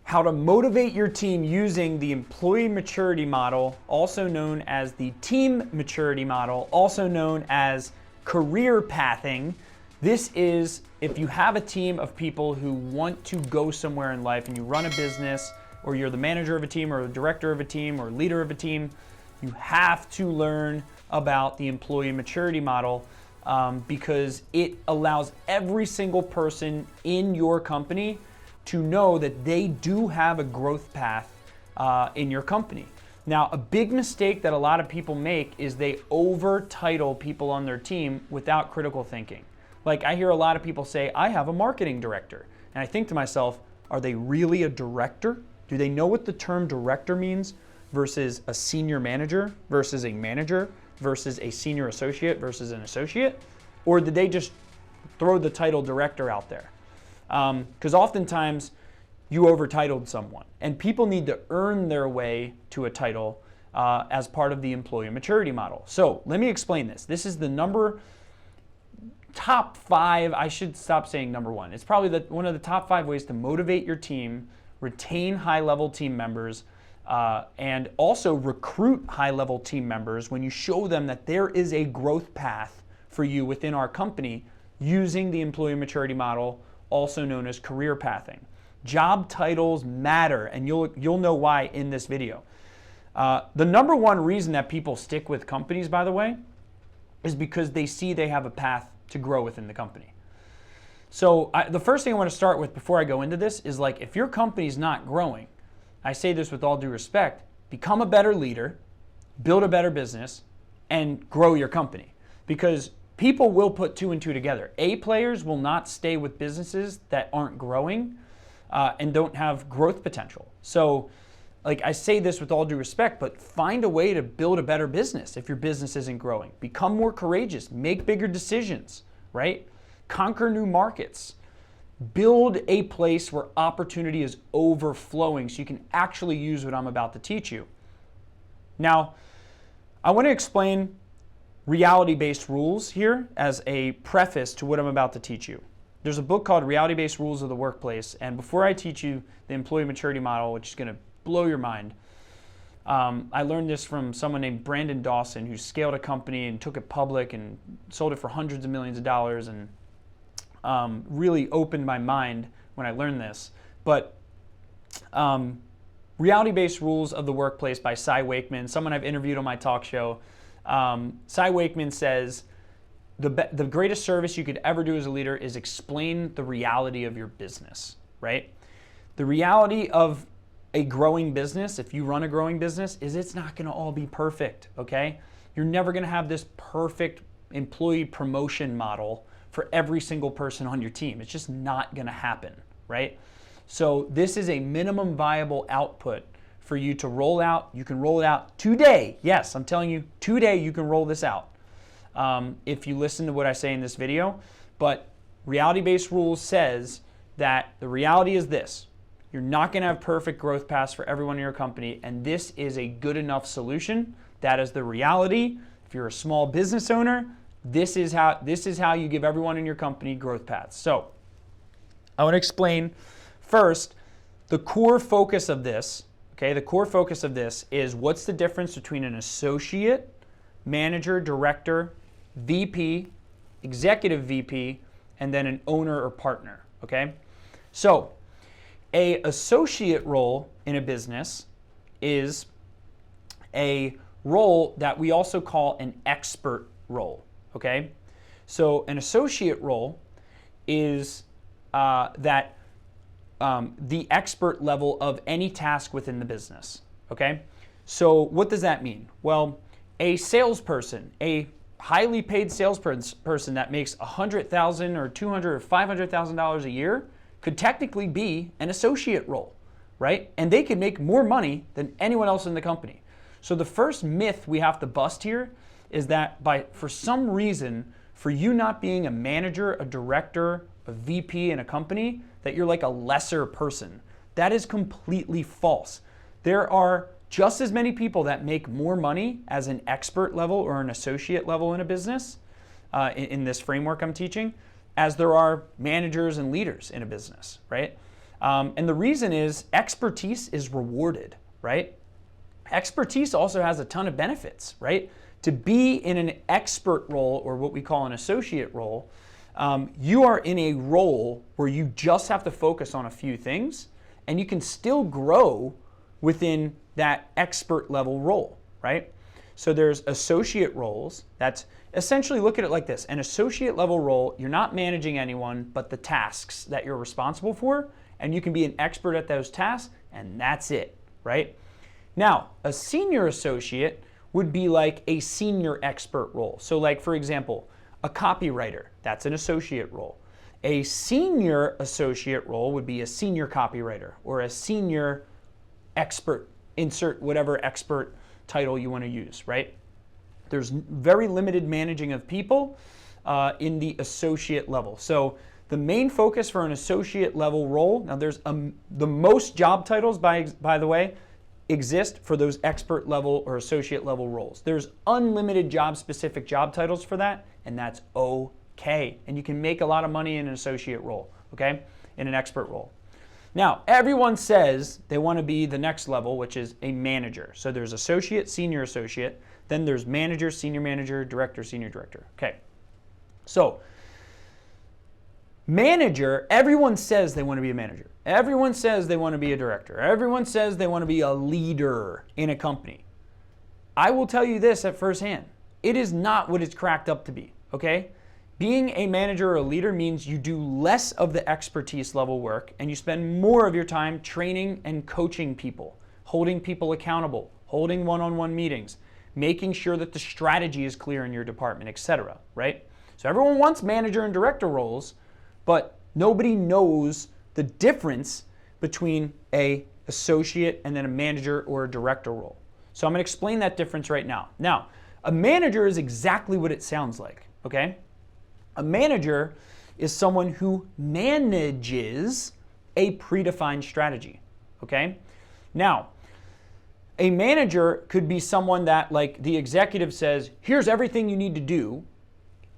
how to motivate your team using the employee maturity model, also known as the team maturity model, also known as career pathing. This is if you have a team of people who want to go somewhere in life and you run a business, or you're the manager of a team or the director of a team or leader of a team, you have to learn about the employee maturity model because it allows every single person in your company to know that they do have a growth path in your company. Now, a big mistake that a lot of people make is they over-title people on their team without critical thinking. Like, I hear a lot of people say, I have a marketing director. And I think to myself, are they really a director? Do they know what the term director means versus a senior manager versus a manager versus a senior associate versus an associate? Or did they just throw the title director out there? Because oftentimes you over-titled someone, and people need to earn their way to a title as part of the employee maturity model. So let me explain this. This is the top 5, I should stop saying number 1. It's probably one of the top 5 ways to motivate your team, retain high-level team members, and also recruit high-level team members when you show them that there is a growth path for you within our company using the employee maturity model, also known as career pathing. Job titles matter, and you'll know why in this video. The number 1 reason that people stick with companies, by the way, is because they see they have a path to grow within the company. So the first thing I want to start with before I go into this is, like, if your company's not growing, I say this with all due respect, become a better leader, build a better business, and grow your company. Because people will put 2 and 2 together. A players will not stay with businesses that aren't growing and don't have growth potential. So, like, I say this with all due respect, but find a way to build a better business if your business isn't growing. Become more courageous, make bigger decisions, right? Conquer new markets. Build a place where opportunity is overflowing so you can actually use what I'm about to teach you. Now, I want to explain reality-based rules here as a preface to what I'm about to teach you. There's a book called Reality-Based Rules of the Workplace, and before I teach you the employee maturity model, which is going to blow your mind, I learned this from someone named Brandon Dawson, who scaled a company and took it public and sold it for hundreds of millions of dollars, and really opened my mind when I learned this. But Reality-Based Rules of the Workplace by Cy Wakeman, someone I've interviewed on my talk show. Cy Wakeman says, the greatest service you could ever do as a leader is explain the reality of your business, right? The reality of a growing business, if you run a growing business, is it's not going to all be perfect, okay? You're never going to have this perfect employee promotion model for every single person on your team. It's just not going to happen, right? So this is a minimum viable output for you to roll out. You can roll it out today. Yes, I'm telling you, today you can roll this out if you listen to what I say in this video. But reality-based rules says that the reality is this. You're not going to have perfect growth paths for everyone in your company, and this is a good enough solution. That is the reality. If you're a small business owner, this is how you give everyone in your company growth paths. So I want to explain first the core focus of this. Okay, the core focus of this is what's the difference between an associate, manager, director, VP, executive VP, and then an owner or partner. Okay, so a associate role in a business is a role that we also call an expert role. Okay, so an associate role is the expert level of any task within the business. Okay, so what does that mean? Well, a salesperson, a highly paid salesperson that makes $100,000 or $200,000 or $500,000 a year could technically be an associate role, right? And they can make more money than anyone else in the company. So the first myth we have to bust here is that for some reason, for you not being a manager, a director, a VP in a company, that you're like a lesser person. That is completely false. There are just as many people that make more money as an expert level or an associate level in a business, in this framework I'm teaching, as there are managers and leaders in a business, right? And the reason is expertise is rewarded, right? Expertise also has a ton of benefits, right? To be in an expert role, or what we call an associate role, you are in a role where you just have to focus on a few things, and you can still grow within that expert level role, right? So there's associate roles. That's essentially, look at it like this. An associate level role, you're not managing anyone but the tasks that you're responsible for, and you can be an expert at those tasks, and that's it, right? Now, a senior associate would be like a senior expert role. So like, for example, a copywriter, that's an associate role. A senior associate role would be a senior copywriter or a senior expert, insert whatever expert title you want to use, right? There's very limited managing of people in the associate level. So the main focus for an associate level role, now there's the most job titles, by the way, exist for those expert level or associate level roles. There's unlimited specific job titles for that, and that's okay. And you can make a lot of money in an associate role, okay? In an expert role. Now, everyone says they want to be the next level, which is a manager. So there's associate, senior associate, then there's manager, senior manager, director, senior director. Okay. So manager, everyone says they want to be a manager. Everyone says they want to be a director. Everyone says they want to be a leader in a company. I will tell you this at firsthand. It is not what it's cracked up to be, okay? Being a manager or a leader means you do less of the expertise level work and you spend more of your time training and coaching people, holding people accountable, holding one-on-one meetings, making sure that the strategy is clear in your department, etc., right? So everyone wants manager and director roles, but nobody knows the difference between a associate and then a manager or a director role. So I'm going to explain that difference right now. Now, a manager is exactly what it sounds like, okay? A manager is someone who manages a predefined strategy, okay? Now, a manager could be someone that, like, the executive says, here's everything you need to do.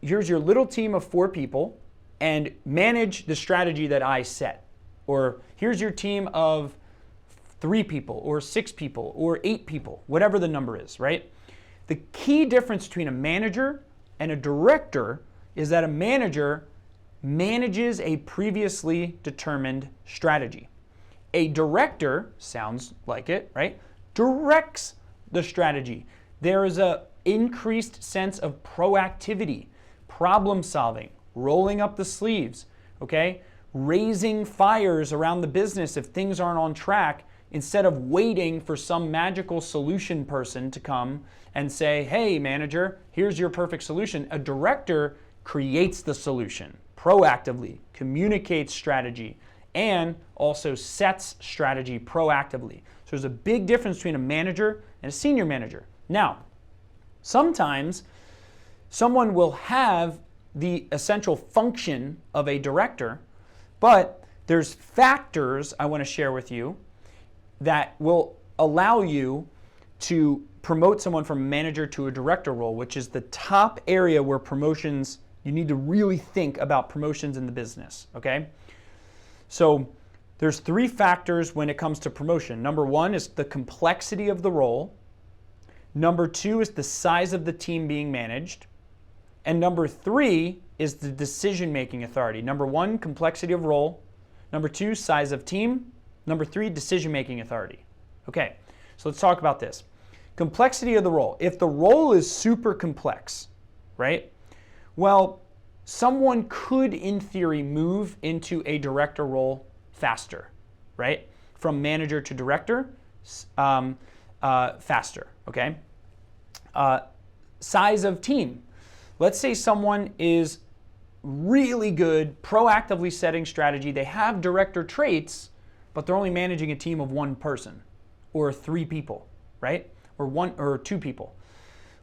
Here's your little team of 4 people and manage the strategy that I set. Or here's your team of 3 people or 6 people or 8 people, whatever the number is, right? The key difference between a manager and a director is that a manager manages a previously determined strategy. A director, sounds like it, right? Directs the strategy. There is an increased sense of proactivity, problem solving, rolling up the sleeves, okay? Raising fires around the business if things aren't on track, instead of waiting for some magical solution person to come and say, hey, manager, here's your perfect solution. A director creates the solution proactively, communicates strategy, and also sets strategy proactively. So there's a big difference between a manager and a senior manager. Now, sometimes someone will have the essential function of a director, but there's factors I want to share with you that will allow you to promote someone from a manager to a director role, which is the top area where promotions, you need to really think about promotions in the business, okay? So there's 3 factors when it comes to promotion. Number 1 is the complexity of the role. Number 2 is the size of the team being managed. And number 3 is the decision-making authority. Number 1, complexity of role. Number 2, size of team. Number 3, decision-making authority. Okay, so let's talk about this. Complexity of the role. If the role is super complex, right? Well, someone could, in theory, move into a director role faster, right? From manager to director, faster, okay? Size of team. Let's say someone is really good, proactively setting strategy. They have director traits, but they're only managing a team of 1 person or 3 people, right? Or 1 or 2 people.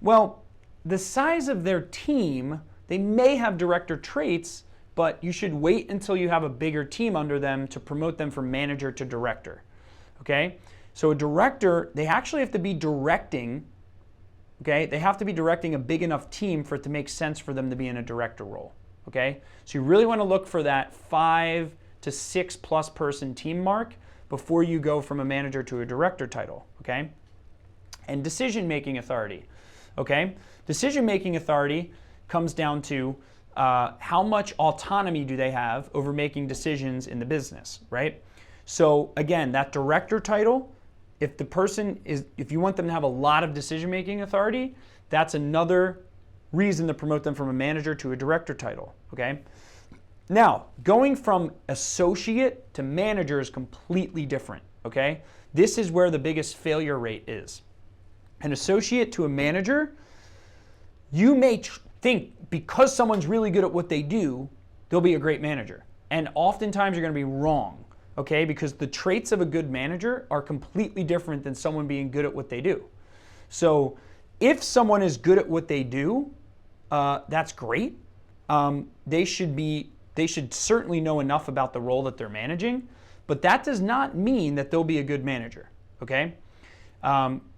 Well, the size of their team, they may have director traits, but you should wait until you have a bigger team under them to promote them from manager to director, okay? So a director, they actually have to be directing, okay? They have to be directing a big enough team for it to make sense for them to be in a director role, okay? So you really want to look for that 5 to 6+ person team mark before you go from a manager to a director title, okay? And decision-making authority, okay? Decision-making authority comes down to how much autonomy do they have over making decisions in the business, right? So again, that director title, if you want them to have a lot of decision-making authority, that's another reason to promote them from a manager to a director title, okay? Now, going from associate to manager is completely different, okay? This is where the biggest failure rate is. An associate to a manager, you may think because someone's really good at what they do, they'll be a great manager. And oftentimes you're going to be wrong, okay? Because the traits of a good manager are completely different than someone being good at what they do. So if someone is good at what they do, that's great. They should certainly know enough about the role that they're managing, but that does not mean that they'll be a good manager, okay?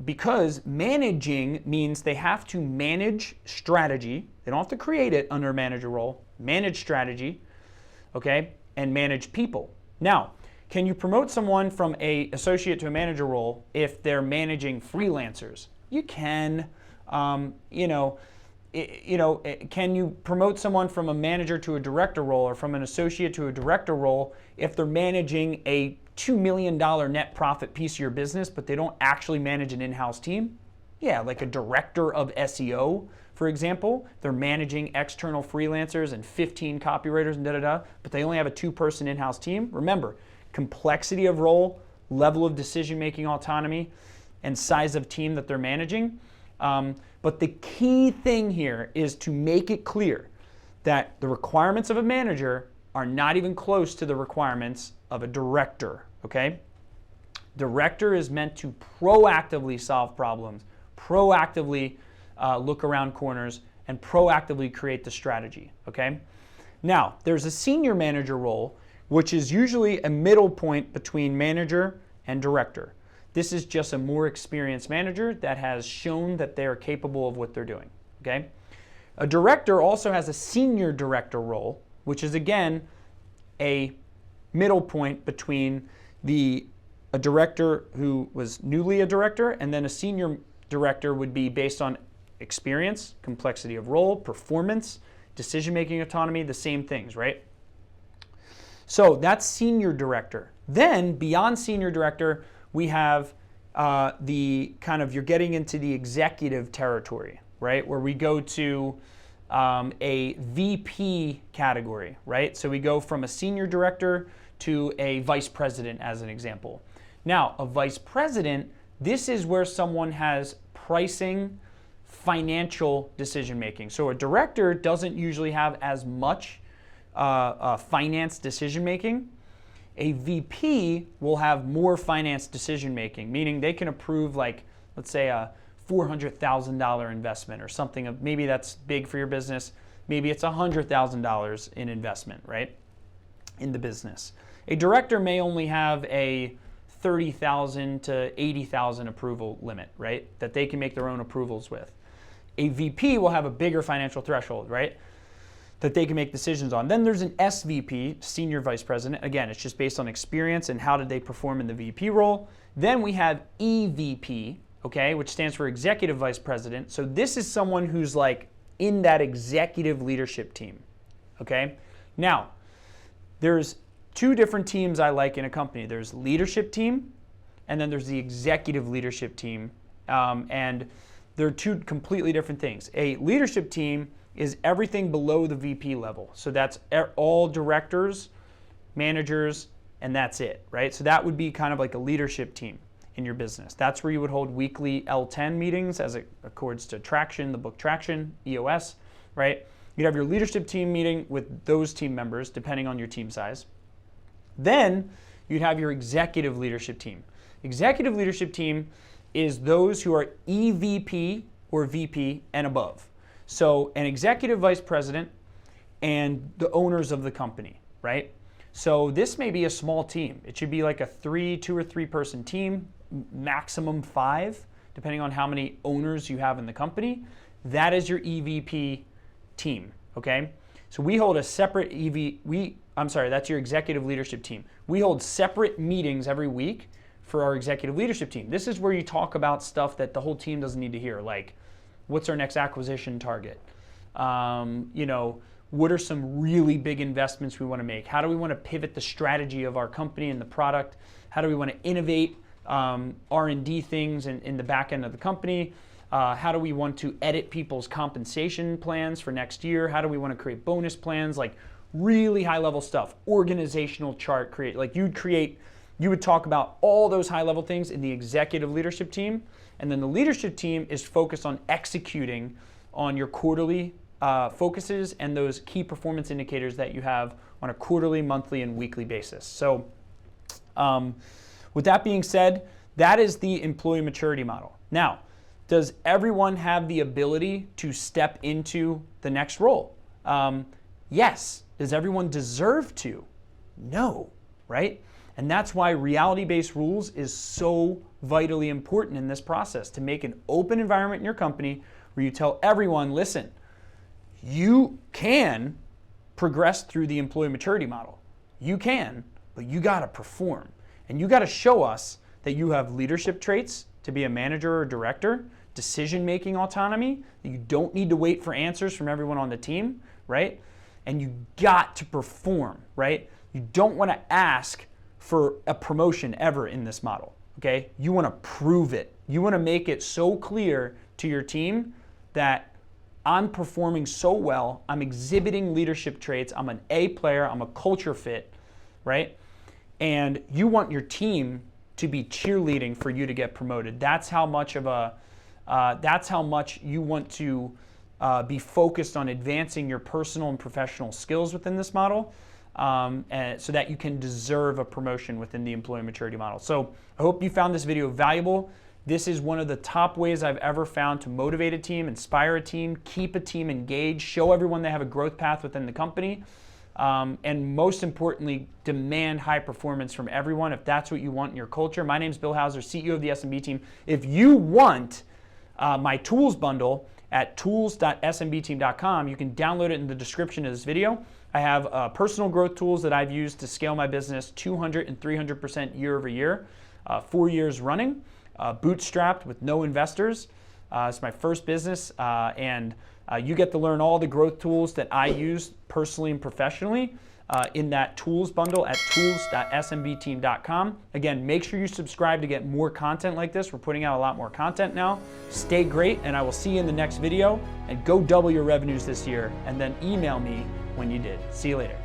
Because managing means they have to manage strategy. They don't have to create it under a manager role. Manage strategy, okay, and manage people. Now, can you promote someone from an associate to a manager role if they're managing freelancers? You can. Can you promote someone from a manager to a director role or from an associate to a director role if they're managing a $2 million net profit piece of your business, but they don't actually manage an in-house team? Yeah, like a director of SEO, for example. They're managing external freelancers and 15 copywriters and but they only have a 2-person in-house team. Remember, complexity of role, level of decision-making autonomy, and size of team that they're managing. But the key thing here is to make it clear that the requirements of a manager are not even close to the requirements of a director, okay? Director is meant to proactively solve problems, proactively look around corners, and proactively create the strategy, okay? Now, there's a senior manager role, which is usually a middle point between manager and director. This is just a more experienced manager that has shown that they are capable of what they're doing, okay? A director also has a senior director role, which is again a middle point between a director who was newly a director, and then a senior director would be based on experience, complexity of role, performance, decision-making autonomy, the same things, right? So that's senior director. Then beyond senior director, we have you're getting into the executive territory, right? Where we go to a VP category, right? So we go from a senior director to a vice president as an example. Now, a vice president, this is where someone has pricing, financial decision making. So a director doesn't usually have as much finance decision making. A VP will have more finance decision making, meaning they can approve, like, let's say a $400,000 investment or something. Maybe that's big for your business. Maybe it's $100,000 in investment, right, in the business. A director may only have a $30,000 to $80,000 approval limit, right, that they can make their own approvals with. A VP will have a bigger financial threshold, right, that they can make decisions on. Then there's an SVP, Senior Vice President. Again, it's just based on experience and how did they perform in the VP role. Then we have EVP, okay, which stands for Executive Vice President. So this is someone who's like in that executive leadership team, okay? Now, there's 2 different teams I like in a company. There's leadership team, and then there's the executive leadership team. And they're 2 completely different things. A leadership team is everything below the VP level. So that's all directors, managers, and that's it, right? So that would be kind of like a leadership team in your business. That's where you would hold weekly L10 meetings as it accords to Traction, the book Traction, EOS, right? You'd have your leadership team meeting with those team members, depending on your team size. Then you'd have your executive leadership team. Executive leadership team is those who are EVP or VP and above. So an executive vice president and the owners of the company, right? So this may be a small team. It should be like a 2 or 3 person team, maximum 5, depending on how many owners you have in the company. That is your EVP team, okay? So we hold a separate I'm sorry, that's your executive leadership team. We hold separate meetings every week for our executive leadership team. This is where you talk about stuff that the whole team doesn't need to hear, like what's our next acquisition target? What are some really big investments we want to make? How do we want to pivot the strategy of our company and the product? How do we want to innovate R&D things in the back end of the company? How do we want to edit people's compensation plans for next year? How do we want to create bonus plans? Like really high level stuff. Organizational chart you would talk about all those high level things in the executive leadership team. And then the leadership team is focused on executing on your quarterly focuses and those key performance indicators that you have on a quarterly, monthly, and weekly basis. So with that being said, that is the employee maturity model. Now, does everyone have the ability to step into the next role? Yes. Does everyone deserve to? No, right? And that's why reality-based rules is so vitally important in this process, to make an open environment in your company where you tell everyone, listen, you can progress through the employee maturity model. You can, but you got to perform. And you got to show us that you have leadership traits to be a manager or director, decision-making autonomy, that you don't need to wait for answers from everyone on the team, right? And you got to perform, right? You don't want to ask for a promotion ever in this model, okay? You want to prove it. You want to make it so clear to your team that I'm performing so well, I'm exhibiting leadership traits, I'm an A player, I'm a culture fit, right? And you want your team to be cheerleading for you to get promoted. That's how much you want to be focused on advancing your personal and professional skills within this model, and so that you can deserve a promotion within the employee maturity model. So I hope you found this video valuable. This is one of the top ways I've ever found to motivate a team, inspire a team, keep a team engaged, show everyone they have a growth path within the company, and most importantly, demand high performance from everyone if that's what you want in your culture. My name is Bill Hauser, CEO of the SMB Team. If you want my tools bundle at tools.smbteam.com, you can download it in the description of this video. I have personal growth tools that I've used to scale my business 200 and 300% year over year, 4 years running. Bootstrapped with no investors. It's my first business, and you get to learn all the growth tools that I use personally and professionally in that tools bundle at tools.smbteam.com. Again, make sure you subscribe to get more content like this. We're putting out a lot more content now. Stay great, and I will see you in the next video. And go double your revenues this year, and then email me when you did. See you later.